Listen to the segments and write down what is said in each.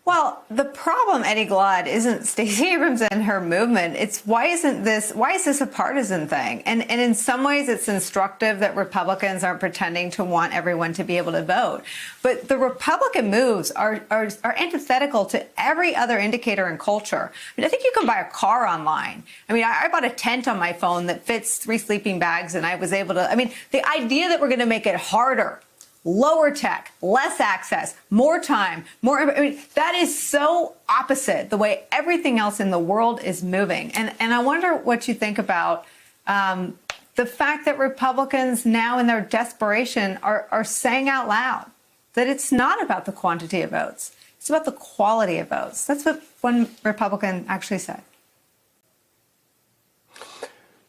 Well, the problem, Eddie Glaude, isn't Stacey Abrams and her movement. It's why is this a partisan thing? And in some ways, it's instructive that Republicans aren't pretending to want everyone to be able to vote. But the Republican moves are antithetical to every other indicator in culture. I mean, I think you can buy a car online. I mean, I bought a tent on my phone that fits 3 sleeping bags, and I was able to. I mean, the idea that we're going to make it harder, lower tech, less access, more time, I mean, that is so opposite the way everything else in the world is moving. And I wonder what you think about the fact that Republicans now in their desperation are saying out loud that it's not about the quantity of votes. It's about the quality of votes. That's what one Republican actually said.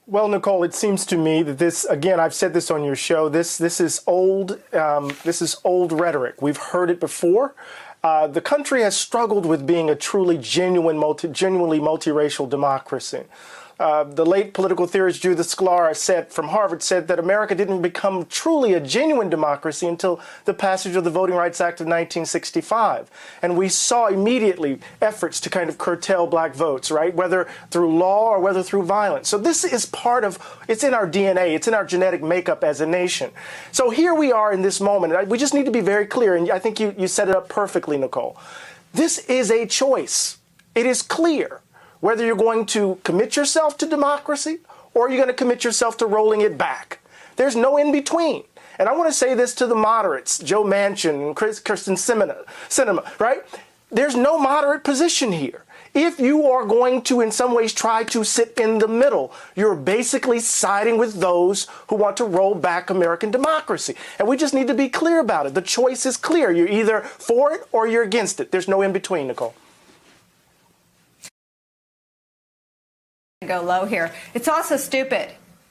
Well, Nicole, it seems to me that this, again, I've said this on your show, this is old rhetoric. We've heard it before. The country has struggled with being a truly genuinely multiracial democracy. The late political theorist Judith Sklar from Harvard said that America didn't become truly a genuine democracy until the passage of the Voting Rights Act of 1965. And we saw immediately efforts to kind of curtail black votes, right? Whether through law or whether through violence. So this is it's in our DNA, it's in our genetic makeup as a nation. So here we are in this moment. We just need to be very clear, and I think you set it up perfectly, Nicole. This is a choice. It is clear whether you're going to commit yourself to democracy or you're going to commit yourself to rolling it back. There's no in between. And I want to say this to the moderates, Joe Manchin and Kyrsten Sinema, right? There's no moderate position here. If you are going to, in some ways, try to sit in the middle, you're basically siding with those who want to roll back American democracy. And we just need to be clear about it. The choice is clear. You're either for it or you're against it. There's no in between, Nicole. Go low here. It's also stupid.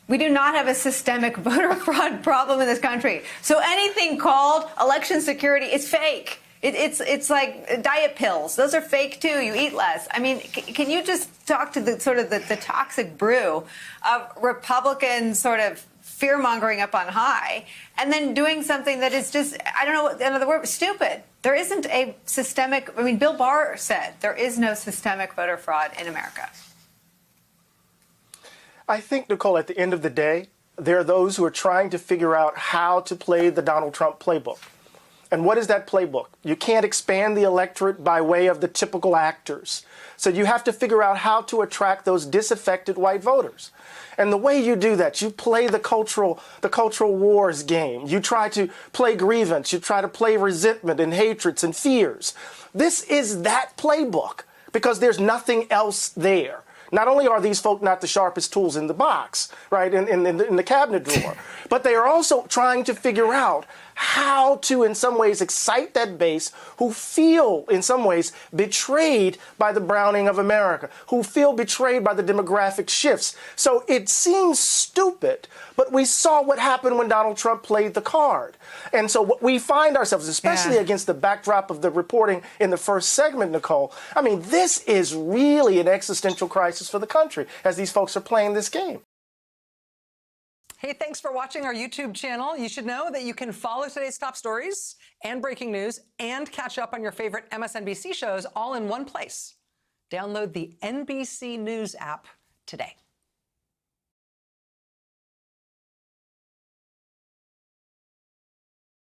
We do not have a systemic voter fraud problem in this country. So anything called election security is fake. It's like diet pills. Those are fake too. You eat less. I mean, can you just talk to the sort of the toxic brew of Republican sort of fear mongering up on high and then doing something that is just, I don't know, another word, stupid. There isn't a systemic, I mean, Bill Barr said there is no systemic voter fraud in America. I think, Nicole, at the end of the day, there are those who are trying to figure out how to play the Donald Trump playbook. And what is that playbook? You can't expand the electorate by way of the typical actors. So you have to figure out how to attract those disaffected white voters. And the way you do that, you play the cultural wars game. You try to play grievance. You try to play resentment and hatreds and fears. This is that playbook because there's nothing else there. Not only are these folk not the sharpest tools in the box, right, in the cabinet drawer, but they are also trying to figure out how to, in some ways, excite that base who feel, in some ways, betrayed by the browning of America, who feel betrayed by the demographic shifts. So it seems stupid, but we saw what happened when Donald Trump played the card. And so what we find ourselves, especially against the backdrop of the reporting in the first segment, Nicole, I mean, this is really an existential crisis for the country as these folks are playing this game. Hey, thanks for watching our YouTube channel. You should know that you can follow today's top stories and breaking news and catch up on your favorite MSNBC shows all in one place. Download the NBC News app today.